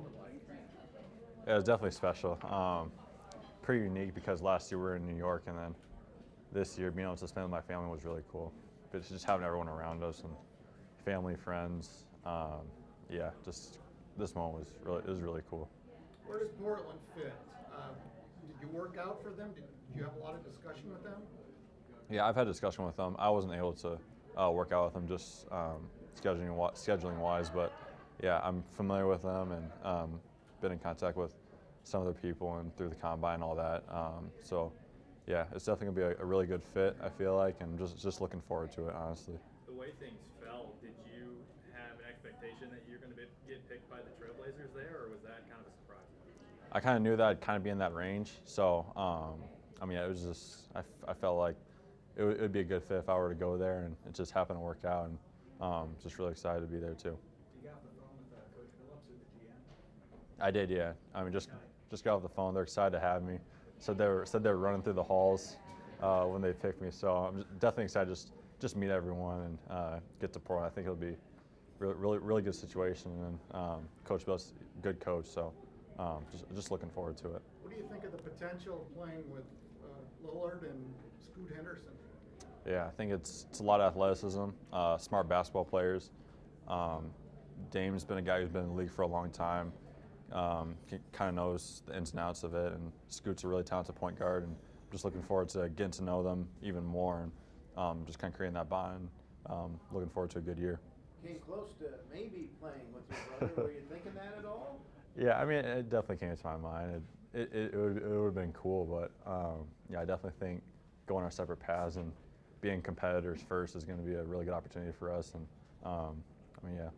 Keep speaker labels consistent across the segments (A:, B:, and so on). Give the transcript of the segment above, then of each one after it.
A: moment like?
B: Yeah, it was definitely special. Pretty unique because last year we were in New York, and then this year being able to spend with my family was really cool. But just having everyone around us and family, friends, yeah, just this moment was really cool.
A: Where does Portland fit? Did you work out for them? Did you have a lot of discussion with them?
B: Yeah, I've had discussion with them. I wasn't able to work out with them just scheduling wise, but yeah, I'm familiar with them and been in contact with some other people and through the combine and all that. So yeah, it's definitely gonna be a really good fit, I feel like, and just looking forward to it, honestly.
C: The way things fell, did you have an expectation that you're going to get picked by the Trailblazers there, or was that kind of a surprise?
B: I kind of knew that I'd kind of be in that range, so I mean, it was just I felt like it would be a good fit if I were to go there, and it just happened to work out, and just really excited to be there too.
A: You got on the phone with Coach Phillips at the GM?
B: I did, yeah. I mean, just got off the phone. They're excited to have me. Said they were running through the halls when they picked me. So I'm definitely excited to just meet everyone and get to Portland. I think it'll be really good situation. And Coach Bill's a good coach, so just looking forward to it.
A: What do you think of the potential of playing with Lillard and Scoot Henderson?
B: Yeah, I think it's a lot of athleticism, smart basketball players. Dame's been a guy who's been in the league for a long time. Kind of knows the ins and outs of it, and Scoot's a really talented point guard, and just looking forward to getting to know them even more, and just kind of creating that bond. Looking forward to a good year.
D: Came close to maybe playing with your brother. Were you thinking that at all?
B: Yeah, I mean, it definitely came to my mind. It would have been cool, but yeah, I definitely think going our separate paths and being competitors first is going to be a really good opportunity for us. And I mean, yeah.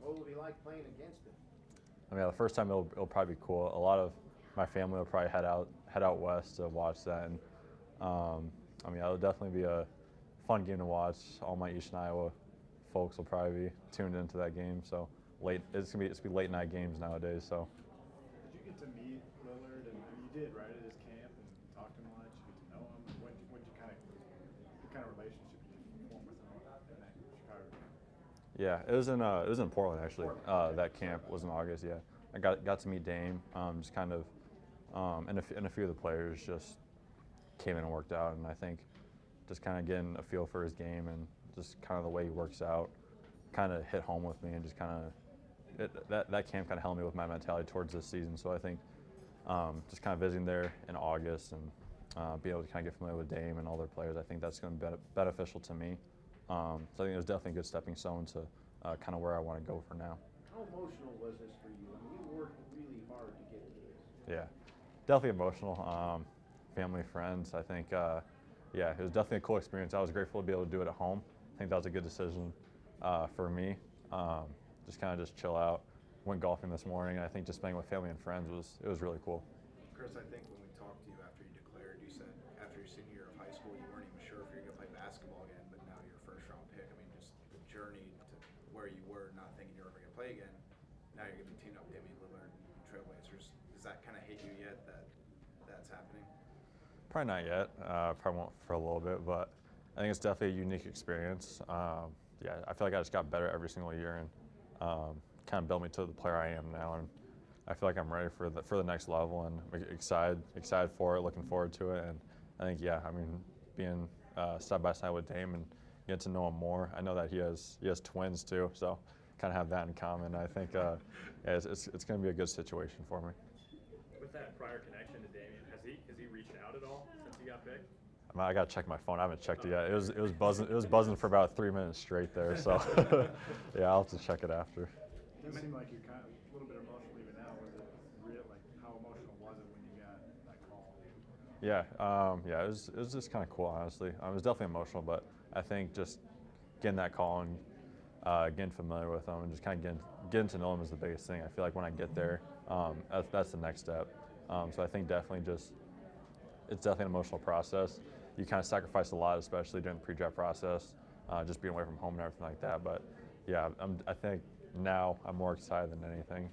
D: What will it be like playing against him?
B: I mean, the first time it'll probably be cool. A lot of my family will probably head out west to watch that, and I mean, it'll definitely be a fun game to watch. All my Eastern Iowa folks will probably be tuned into that game. So it's gonna be late night games nowadays. So.
E: Did you get to meet Lillard, and you did, right, at his camp, and talk to him much, get to know him? What kind of relationship did you form with him in that Chicago camp?
B: Yeah, it was in Portland actually. That camp was in August. Yeah, I got to meet Dame. Just kind of, and a few of the players just came in and worked out, and I think just kind of getting a feel for his game and just kind of the way he works out, kind of hit home with me, and just kind of that camp kind of helped me with my mentality towards this season. So I think just kind of visiting there in August and being able to kind of get familiar with Dame and all their players, I think that's going to be beneficial to me. So I think it was definitely a good stepping stone to kind of where I want to go for now.
D: How emotional was this for you? I mean, you worked really hard to get to this.
B: Yeah, definitely emotional. Family, friends. I think, yeah, it was definitely a cool experience. I was grateful to be able to do it at home. I think that was a good decision for me. Just kind of chill out. Went golfing this morning, and I think just spending with family and friends was really cool.
F: Kris, I think when we talked to you after you declared, you said after your senior year of high school, you weren't even sure if you were going to play basketball again, but now you're a first-round pick. I mean, just the journey to where you were, not thinking you were ever going to play again. Now you're going to be teamed up with Damian Lillard and Trailblazers. Does that kind of hit you yet that that's happening?
B: Probably not yet. Probably won't for a little bit, but I think it's definitely a unique experience. Yeah, I feel like I just got better every single year, and kind of built me to the player I am now. And I feel like I'm ready for the next level, and excited for it, looking forward to it. And I think, yeah, I mean, being side by side with Dame and getting to know him more. I know that he has twins too, so kind of have that in common. I think yeah, it's going to be a good situation for me.
C: With that prior connection to Damian, has he reached out at all since he got picked?
B: I got to check my phone. I haven't checked it yet. It was buzzing for about 3 minutes straight there. So yeah, I'll have to check it after.
E: It seemed like you're kind of a little bit emotional even now. Was it real? Like, how emotional was it when you got that call?
B: Yeah, yeah, it was just kind of cool, honestly. It was definitely emotional, but I think just getting that call and getting familiar with them and just kind of getting to know them is the biggest thing. I feel like when I get there, that's the next step. So I think it's definitely an emotional process. You kind of sacrifice a lot, especially during the pre-draft process, just being away from home and everything like that. But yeah, I think now I'm more excited than anything.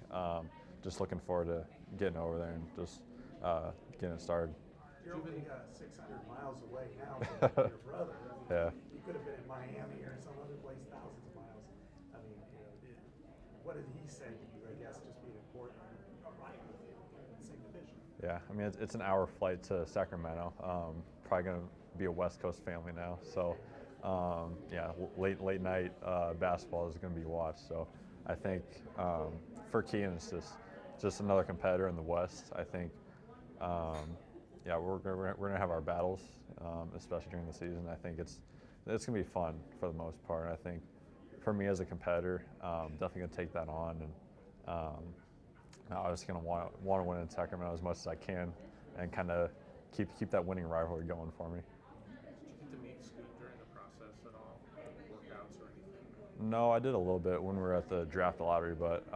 B: Just looking forward to getting over there and just getting it started.
A: You're only 600 miles away now from your brother. I mean,
B: Yeah.
A: You could have been in Miami or some other place thousands of miles. I mean,
E: what did he say to you? I guess just being important, right with you in the same division.
B: Yeah, I mean it's an hour flight to Sacramento. Probably gonna be a West Coast family now, so yeah, late night basketball is gonna be watched. So I think for Kean it's just another competitor in the West. I think yeah, we're gonna have our battles, especially during the season. I think it's gonna be fun for the most part. I think for me as a competitor, definitely gonna take that on, and I was gonna want to win in Sacramento as much as I can, and kind of keep that winning rivalry going for me.
C: Did you get to meet Scoot during the process at all, workouts or anything?
B: No, I did a little bit when we were at the draft lottery, but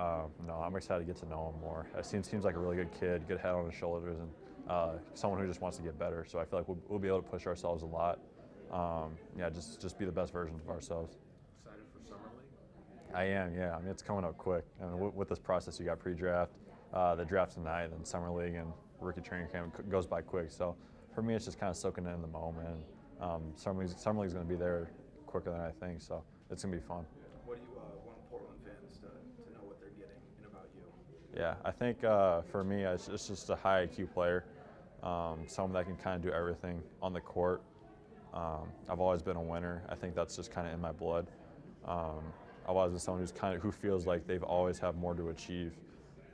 B: no, I'm excited to get to know him more. He seems like a really good kid, good head on his shoulders, and someone who just wants to get better. So I feel like we'll be able to push ourselves a lot. Yeah, just be the best versions of ourselves.
C: Excited for Summer League?
B: I am, yeah. I mean, it's coming up quick. I mean, with this process, you got pre-draft, the draft tonight, then summer league, and rookie training camp goes by quick. So for me, it's just kind of soaking in the moment. Summer league's going to be there quicker than I think, so it's going to be fun.
F: What do you want Portland fans to know what they're getting and about you?
B: Yeah, I think for me, it's just a high IQ player, someone that can kind of do everything on the court. I've always been a winner. I think that's just kind of in my blood. I've always been someone who feels like they've always have more to achieve,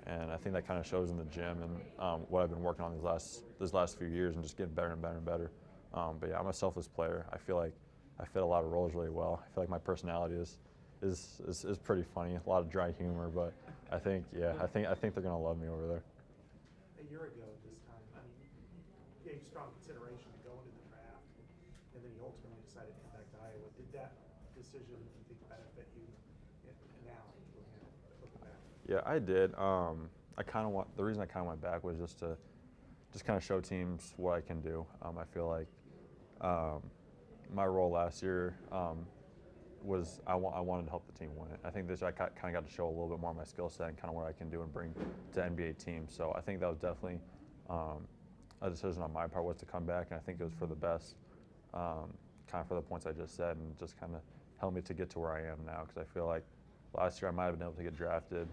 B: and I think that kind of shows in the gym and what I've been working on these last few years and just getting better and better and better. But yeah, I'm a selfless player. I feel like I fit a lot of roles really well. I feel like my personality is pretty funny, a lot of dry humor, but I think they're gonna love me over there.
E: A year ago at this time, I mean, you gave strong consideration to go into the draft, and then you ultimately decided to come back to Iowa. Did that decision, you think, benefit you now, looking back?
B: Yeah, I did. The reason I kind of went back was just to kind of show teams what I can do. I feel like my role last year was I wanted to help the team win it. I think this I kind of got to show a little bit more of my skill set and kind of what I can do and bring to NBA teams. So I think that was definitely a decision on my part was to come back, and I think it was for the best, kind of for the points I just said, and just kind of helped me to get to where I am now. Because I feel like last year I might have been able to get drafted,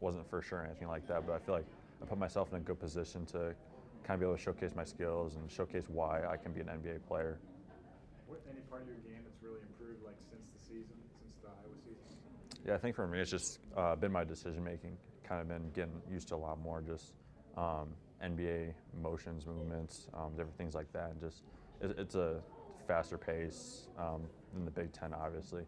B: wasn't for sure or anything like that, but I feel like I put myself in a good position to kind of be able to showcase my skills and showcase why I can be an NBA player.
E: Any part of your game that's really improved, like since the Iowa season?
B: Yeah, I think for me it's just been my decision making. Kind of been getting used to a lot more just NBA motions, movements, different things like that. And just it's a faster pace than the Big Ten, obviously.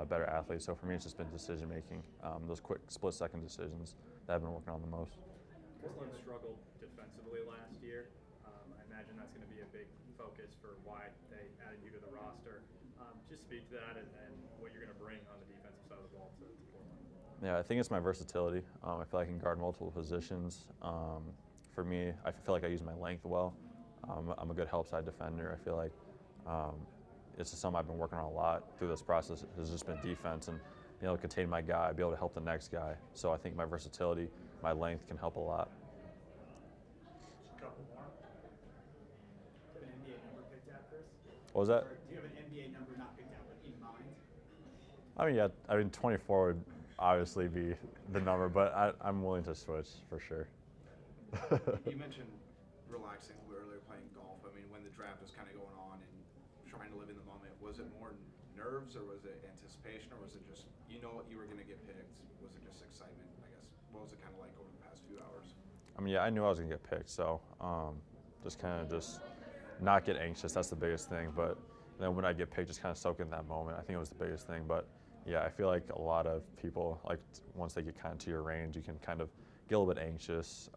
B: Better athletes. So for me, it's just been decision making. Those quick split-second decisions that I've been working on the most.
C: Portland struggled defensively last year. I imagine that's going to be a big focus for why they added you to the roster. Just speak to that and what you're going to bring on the defensive side of the ball to Portland.
B: Yeah, I think it's my versatility. I feel like I can guard multiple positions. For me, I feel like I use my length well. I'm a good help side defender. I feel like it's just something I've been working on a lot through this process. Has just been defense and being able to contain my guy, be able to help the next guy. So I think my versatility, my length can help a lot.
E: A couple more.
G: Do you have an NBA number picked out, Kris?
B: What was that?
G: Or do you have an NBA number not picked out, but in mind?
B: I mean, yeah. I mean, 24 would obviously be the number, but I'm willing to switch for sure.
F: You mentioned relaxing earlier, playing golf. I mean, when the draft was kind of going on and trying to live in the moment, was it more nerves or was it anticipation or was it just you know you were going to get picked? Was it just excitement, I guess? What was it kind of like over the past few hours?
B: I mean, yeah, I knew I was going to get picked, so just kind of not get anxious. That's the biggest thing. But then when I get picked, just kind of soak in that moment. I think it was the biggest thing. But yeah, I feel like a lot of people, like once they get kind of to your range, you can kind of get a little bit anxious.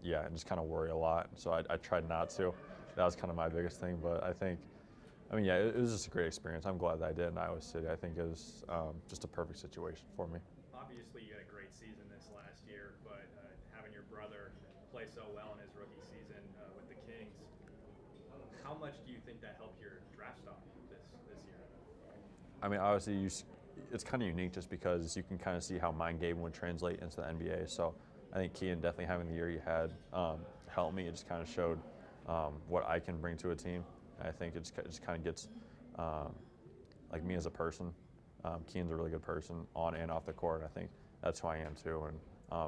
B: Yeah, and just kind of worry a lot. So I tried not to. That was kind of my biggest thing. But I mean, yeah, it was just a great experience. I'm glad that I did in Iowa City. I think it was just a perfect situation for me.
C: Obviously, you had a great season this last year, but having your brother play so well in his rookie season with the Kings, how much do you think that helped your draft stock this year?
B: I mean, obviously, it's kind of unique just because you can kind of see how my game would translate into the NBA. So I think Kean definitely having the year he had helped me. It just kind of showed what I can bring to a team. I think it just kind of gets like me as a person, Keen's a really good person on and off the court. I think that's who I am too, and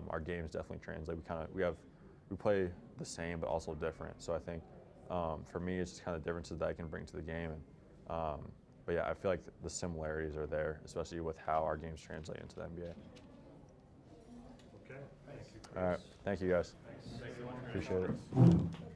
B: our games definitely translate. We play the same but also different. So I think for me, it's just kind of differences that I can bring to the game. And but yeah, I feel like the similarities are there, especially with how our games translate into the NBA.
E: Okay. Thank you, Kris.
B: All right, thank you guys.
C: Thanks so much.
B: Appreciate it.